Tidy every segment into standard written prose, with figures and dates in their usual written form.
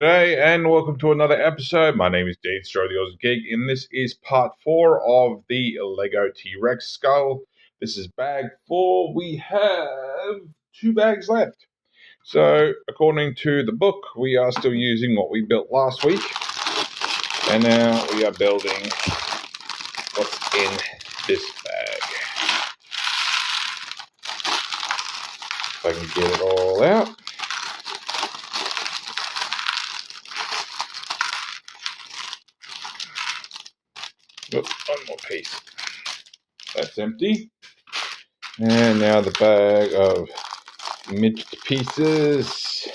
Hey, and welcome to another episode. My name is Daethstro, the Aussie Geek, and this is part 4 of the Lego T-Rex skull. This is bag 4. We have 2 bags left. So, according to the book, we are still using what we built last week, and now we are building what's in this bag. If I can get it all out. Oops, one more piece. That's empty. And now the bag of mixed pieces.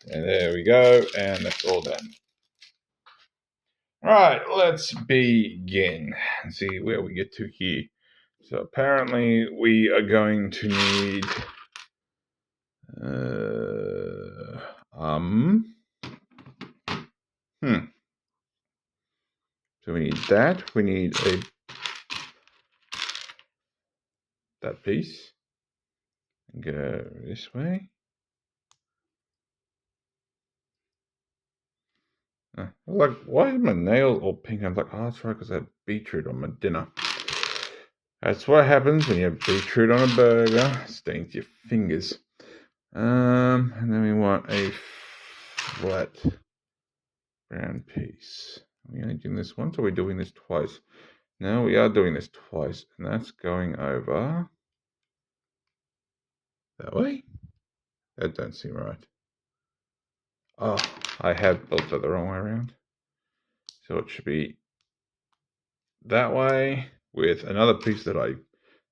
And there we go. And that's all done. Right, let's begin. Let's see where we get to here. So apparently we are going to need So we need that. We need that piece. And go this way. I was like, why is my nail all pink? I was like, oh, that's right, because I had beetroot on my dinner. That's what happens when you have beetroot on a burger. It stains your fingers. And then we want a flat brown piece. Are we only doing this once, or are we doing this twice? No, we are doing this twice, and that's going over that way. That don't seem right. Oh, I have built it the wrong way around. So it should be that way with another piece that I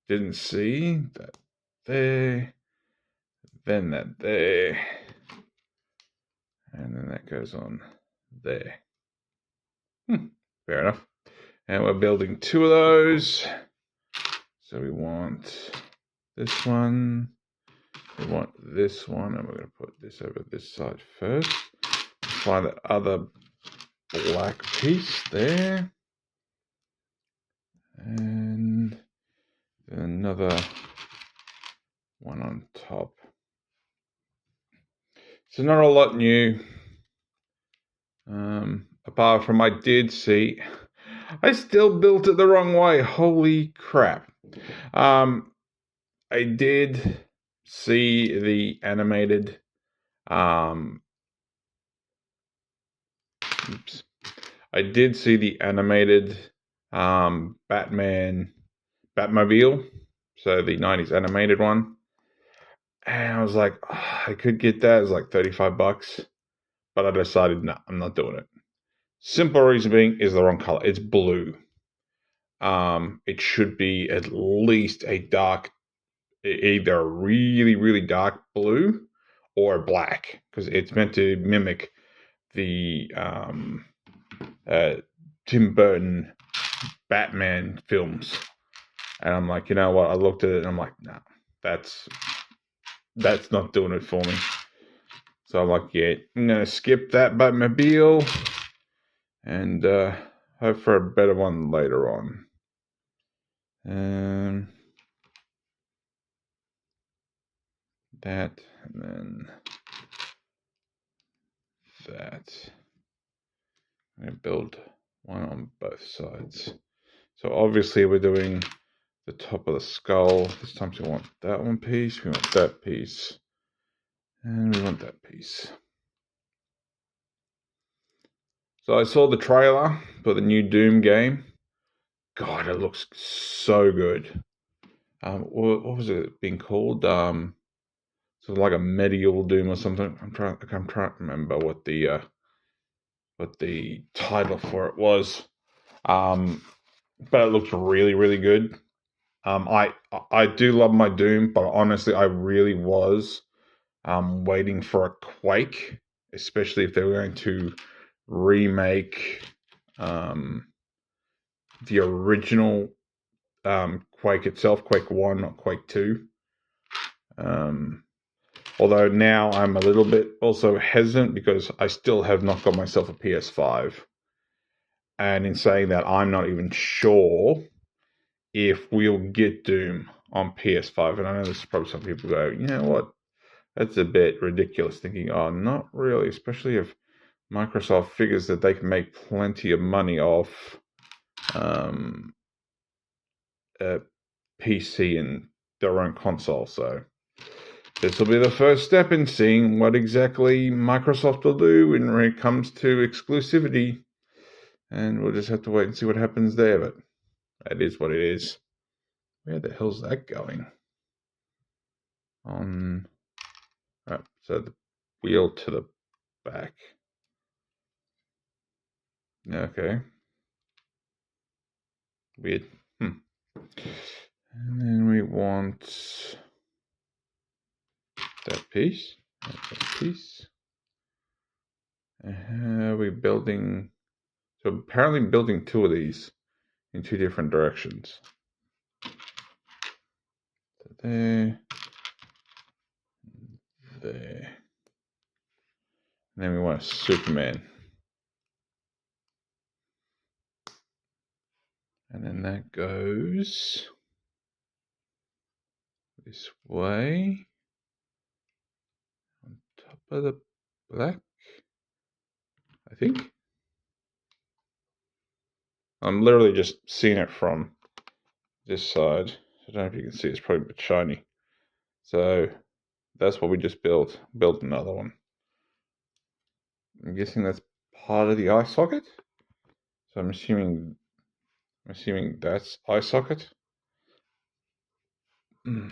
didn't see. That there, then that there, and then that goes on there. Fair enough. And we're building 2 of those. So we want this one. We want this one, and we're going to put this over this side first. Find that other black piece there. And then another one on top. So not a lot new. Apart from I did see, I still built it the wrong way. Holy crap. I did see the animated I did see the animated Batmobile, so the 90s animated one. And I was like, oh, I could get that. It was like $35. But I decided, no, I'm not doing it. Simple reason being is the wrong color. It's blue. It should be at least a dark, either a really, really dark blue or black, because it's meant to mimic the Tim Burton Batman films. And I'm like, you know what? I looked at it and I'm like, no, that's not doing it for me. So I'm like, yeah, I'm gonna skip that Batmobile and hope for a better one later on. That, and then that. I'm gonna build one on both sides. So obviously we're doing the top of the skull. This time we want that one piece, we want that piece, and we want that piece. So I saw the trailer for the new Doom game. God, it looks so good. What was it being called? Sort of like a medieval Doom or something. I'm trying to remember what the title for it was. But it looks really, really good. I do love my Doom, but honestly, I really was waiting for a Quake, especially if they were going to remake the original Quake itself, Quake 1, not Quake 2. Although now I'm a little bit also hesitant because I still have not got myself a PS5. And in saying that, I'm not even sure if we'll get Doom on PS5. And I know there's probably some people go, you know what? That's a bit ridiculous thinking, oh, not really, especially if Microsoft figures that they can make plenty of money off a PC and their own console. So this will be the first step in seeing what exactly Microsoft will do when it comes to exclusivity. And we'll just have to wait and see what happens there. But that is what it is. Where the hell's that going? On... Right, so the wheel to the back. Okay. Weird. And then we want that piece. That piece. Are we building... So apparently building two of these in two different directions. So there. There. And then we want a Superman. And then that goes this way on top of the black, I think. I'm literally just seeing it from this side. I don't know if you can see, it's probably a bit shiny. So that's what we just built. Build another one. I'm guessing that's part of the eye socket. So I'm assuming that's eye socket. So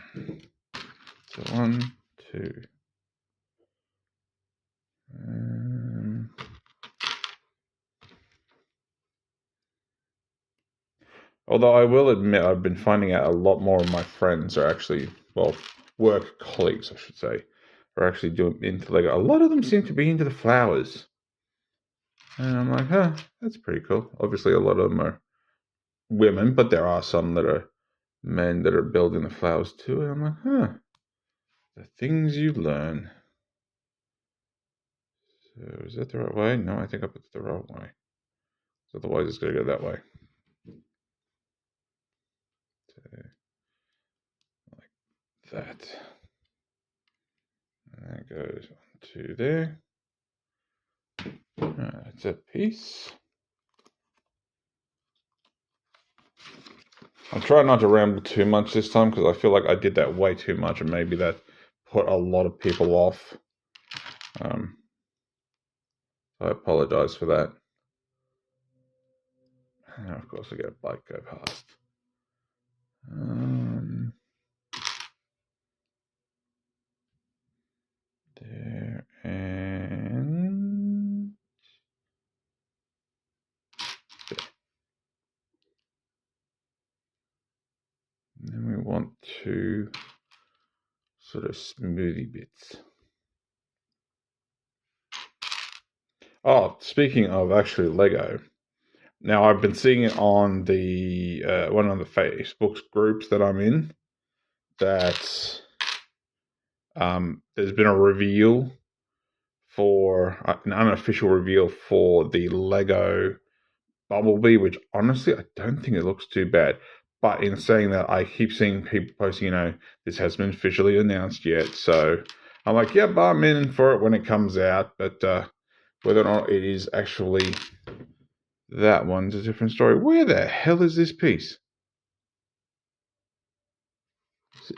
1, 2. Although I will admit, I've been finding out a lot more of my friends are actually, well, work colleagues, I should say, are actually doing into Lego. A lot of them seem to be into the flowers. And I'm like, huh, that's pretty cool. Obviously, a lot of them are women, but there are some that are men that are building the flowers too. And I'm like, huh, the things you learn. So is that the right way? No, I think I put it the wrong way. So otherwise, it's going to go that way. Like that. And that goes to there. That's a piece. I'm trying not to ramble too much this time because I feel like I did that way too much and maybe that put a lot of people off. I apologize for that. And of course, I get a bike go past. There and there. And then we want to sort of smoothie bits. Oh, speaking of actually Lego, now I've been seeing it on the one of the Facebook groups that I'm in, that there's been a reveal for an unofficial reveal for the Lego Bumblebee, which honestly I don't think it looks too bad. But in saying that, I keep seeing people posting, this hasn't been officially announced yet. So I'm like, yep, I'm in for it when it comes out. But whether or not it is actually that one's a different story. Where the hell is this piece?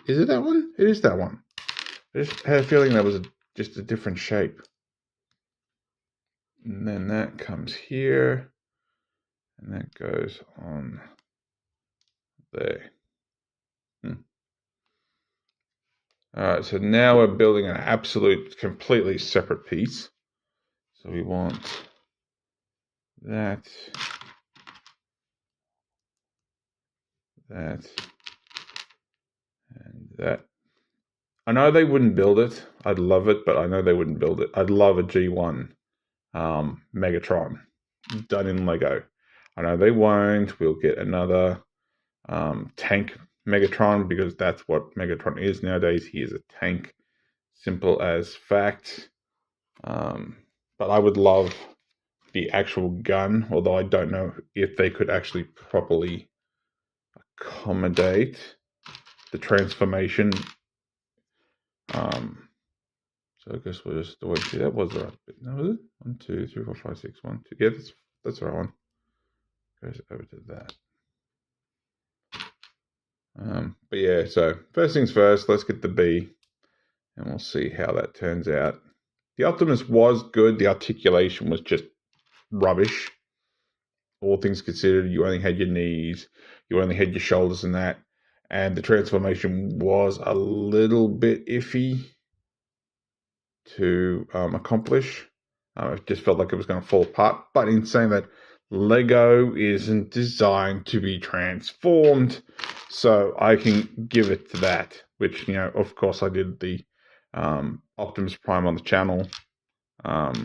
Is it that one? It is that one. I just had a feeling that was just a different shape. And then that comes here. And that goes on there. Alright, so now we're building an absolute, completely separate piece. So we want that, and that. I know they wouldn't build it. I'd love it, but I know they wouldn't build it. I'd love a G1 Megatron done in Lego. I know they won't. We'll get another tank Megatron because that's what Megatron is nowadays. He is a tank, simple as fact. But I would love the actual gun, although I don't know if they could actually properly accommodate the transformation So I guess we'll just wait. See, that was the right bit. No, was it? 1, 2, 3, 4, 5, 6, 1, 2. Yeah, that's the right one. Goes over to that. But yeah, so first things first, let's get the B, and we'll see how that turns out. The Optimus was good. The articulation was just rubbish. All things considered, you only had your knees, you only had your shoulders and that, and the transformation was a little bit iffy to accomplish. It just felt like it was going to fall apart. But in saying that, Lego isn't designed to be transformed, so I can give it to that. Which, of course, I did the Optimus Prime on the channel. But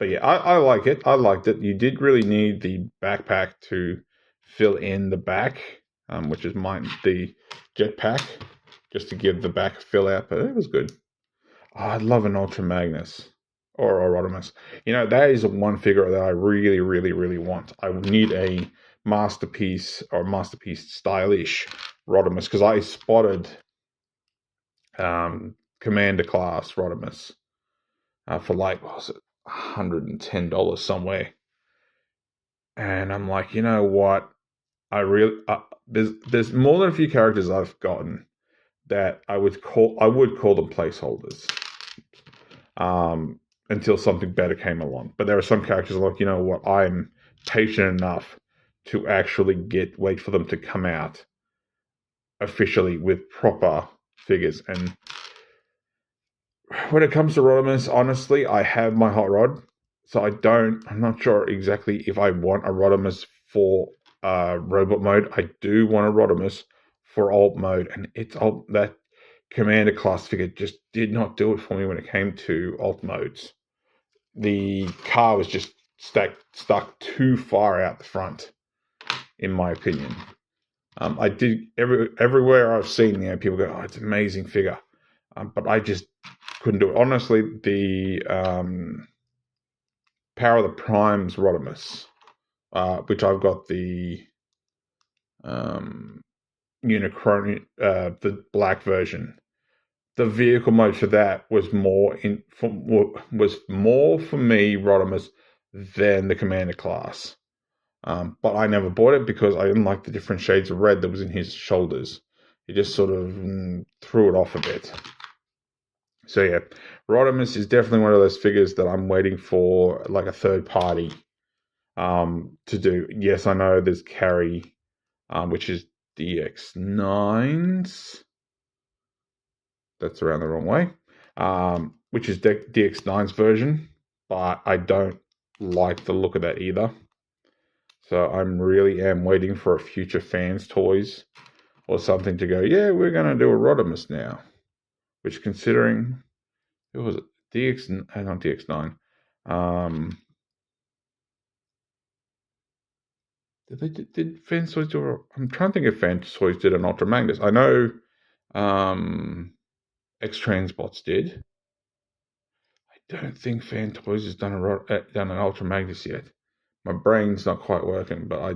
yeah, I like it. I liked it. You did really need the backpack to fill in the back, which is the jetpack, just to give the back a fill out. But it was good. Oh, I'd love an Ultra Magnus or Rodimus. That is one figure that I really, really, really want. I need a masterpiece or masterpiece stylish Rodimus, because I spotted Commander class Rodimus for like, what was it, $110 somewhere. And I'm like, you know what? I really there's more than a few characters I've gotten that I would call them placeholders. Until something better came along. But there are some characters like, you know what, I'm patient enough to actually wait for them to come out officially with proper figures. And when it comes to Rodimus, honestly, I have my hot rod, so I'm not sure exactly if I want a Rodimus for robot mode. I do want a Rodimus for alt mode, and that Commander class figure just did not do it for me when it came to alt modes. The car was just stuck too far out the front, in my opinion. I did everywhere I've seen, people go, "Oh, it's an amazing figure," but I just couldn't do it. Honestly, the Power of the Primes Rodimus, which I've got the Unicron, the black version. The vehicle mode for that was more for me Rodimus than the Commander class. But I never bought it because I didn't like the different shades of red that was in his shoulders. It just sort of threw it off a bit. So yeah, Rodimus is definitely one of those figures that I'm waiting for, like a third party to do. Yes, I know there's Carry, which is DX9's. That's around the wrong way. Which is DX9's version, but I don't like the look of that either. So I really am waiting for a future Fans Toys or something to go, yeah, we're going to do a Rodimus now. Which, considering, it was DX, not DX9. Did Fans Toys do? I'm trying to think if Fans Toys did an Ultra Magnus. I know X Transbots did. I don't think Fan Toys has done an Ultra Magnus yet. My brain's not quite working, but I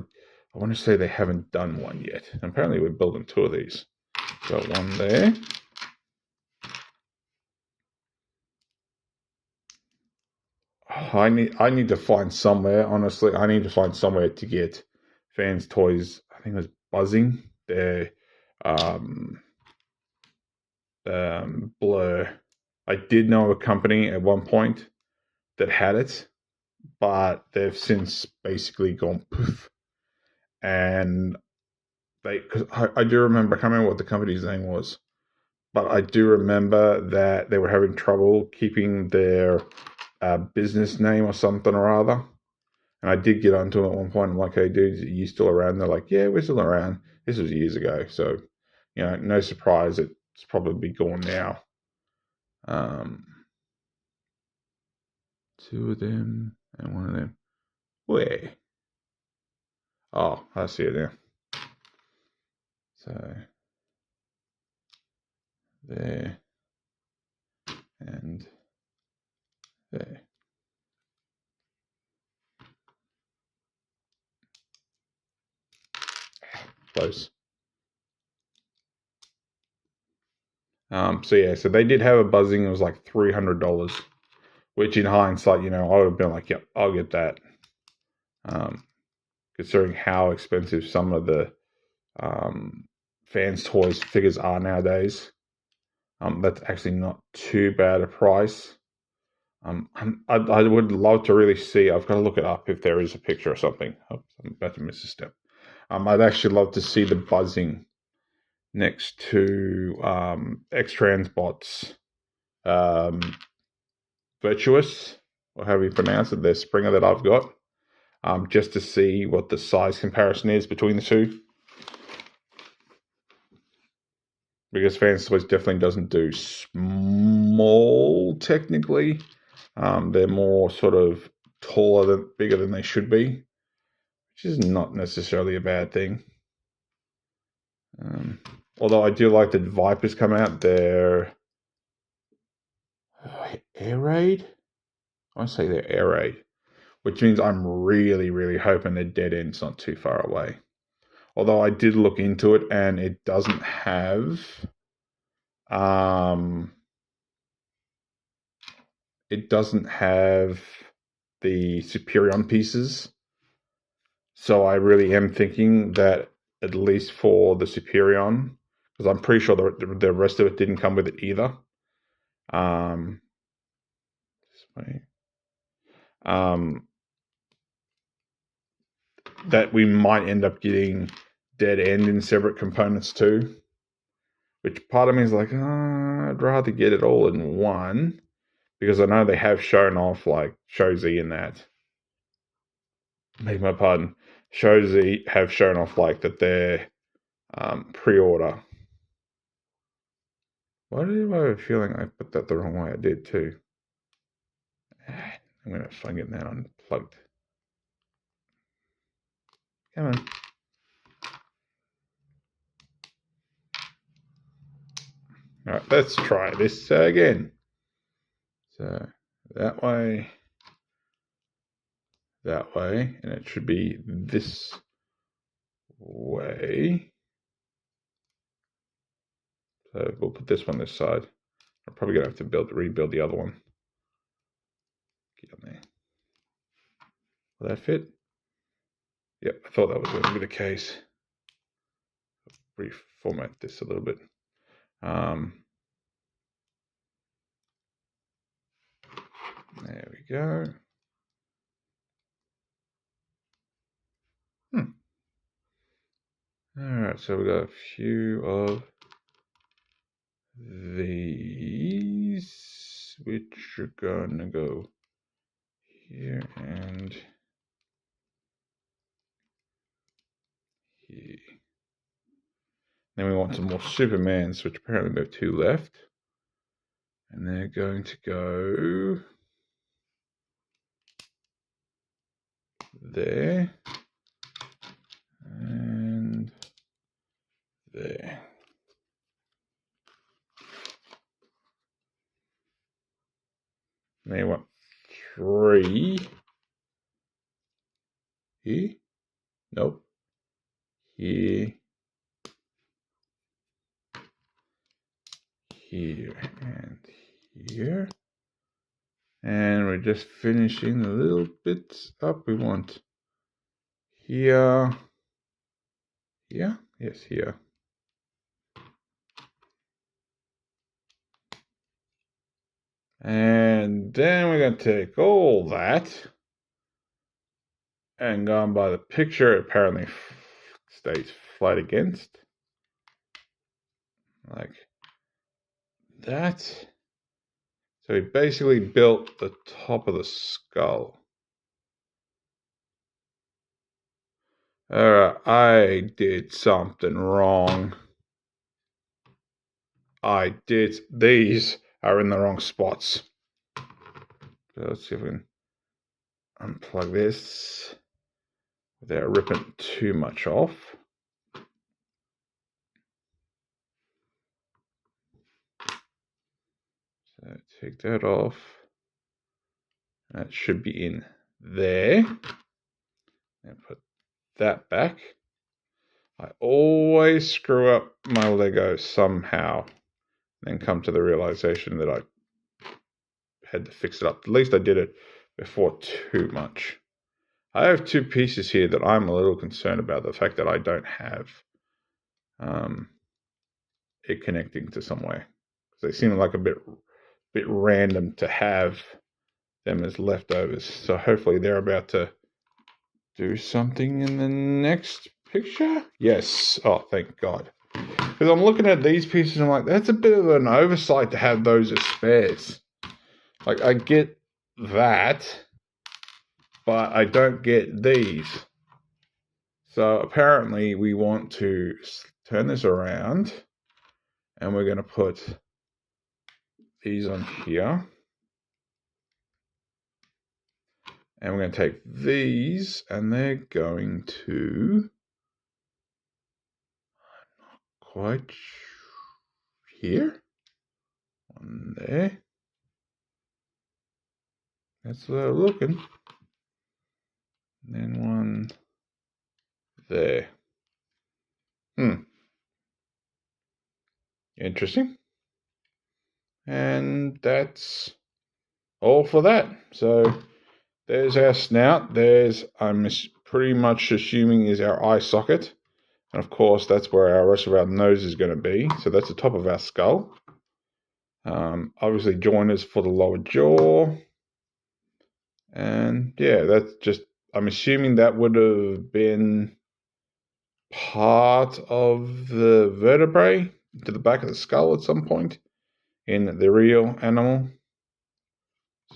want to say they haven't done one yet. And apparently we're building 2 of these. Got one there. I need to find somewhere, honestly. I need to find somewhere to get Fans Toys. I think it was Buzzing. Their Blur. I did know a company at one point that had it, but they've since basically gone poof. And because I do remember, I can't remember what the company's name was, but I do remember that they were having trouble keeping their business name or something or other. And I did get onto them at one point. I'm like, hey, dude, are you still around? They're like, yeah, we're still around. This was years ago. So, no surprise, it's probably gone now. 2 of them and 1 of them. Where? Oh, I see it now. So, there and there. Close. So they did have a buzzing. It was like $300, which in hindsight, I would have been like, yep, I'll get that. Considering how expensive some of the fans' toys figures are nowadays. That's actually not too bad a price. I would love to really see. I've got to look it up if there is a picture or something. Oh, I'm about to miss a step. I'd actually love to see the buzzing next to X-Transbot's Virtuous, or however you pronounce it, the Springer that I've got, just to see what the size comparison is between the two. Because Fans Toys definitely doesn't do small, technically. They're more sort of bigger than they should be, which is not necessarily a bad thing. Although I do like that Vipers come out. They're Air Raid? I want to say they're Air Raid, which means I'm really, really hoping their dead end's not too far away. Although I did look into it and it doesn't have the Superion pieces. So I really am thinking that at least for the Superion, because I'm pretty sure the rest of it didn't come with it either. That we might end up getting dead end in separate components too. Which part of me is like, I'd rather get it all in one, because I know they have shown off like Shozi in that. Beg my pardon. Shozi have shown off like that their pre-order. Why do I have a feeling I put that the wrong way? I did too. I'm going to try getting that unplugged. Come on. All right, let's try this again. So that way, and it should be this way. So we'll put this one this side. I'm probably gonna have to rebuild the other one. Get on there. Will that fit? Yep, I thought that was going to be the case. Reformat this a little bit. There we go. Alright, so we've got a few of these, which are going to go here and here. Then we want some more Supermans, which apparently we have 2 left. And they're going to go there and there. And then you want 3 here. Nope. Here. Here and here. And we're just finishing the little bits up. We want here. Here? Yes, here. And then we're going to take all that and go on by the picture. It apparently stays flat against. Like that. So we basically built the top of the skull. Alright, I did something wrong. These are in the wrong spots. So let's see if we can unplug this without ripping too much off. So take that off. That should be in there. And put that back. I always screw up my Lego somehow. and come to the realization that I had to fix it up. At least I did it before too much. I have two pieces here that I'm a little concerned about. The fact that I don't have it connecting to somewhere. They seem like a bit random to have them as leftovers. So hopefully they're about to do something in the next picture. Yes. Oh, thank God. Because I'm looking at these pieces and I'm like, that's a bit of an oversight to have those as spares. Like, I get that, but I don't get these. So apparently we want to turn this around and we're going to put these on here. And we're going to take these and they're going to, I'm not quite here. One there. That's where I'm looking. And then one there. Interesting. And that's all for that. So there's our snout. There's, I'm pretty much assuming, is our eye socket. And of course, that's where our rest of our nose is going to be. So that's the top of our skull. Obviously, joiners for the lower jaw. And yeah, that's just, I'm assuming that would have been part of the vertebrae to the back of the skull at some point in the real animal.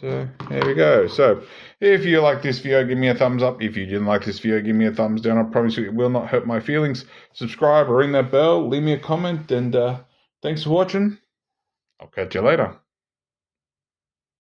So there we go. So if you like this video, give me a thumbs up. If you didn't like this video, give me a thumbs down. I promise you it will not hurt my feelings. Subscribe or ring that bell. Leave me a comment. And thanks for watching. I'll catch you later.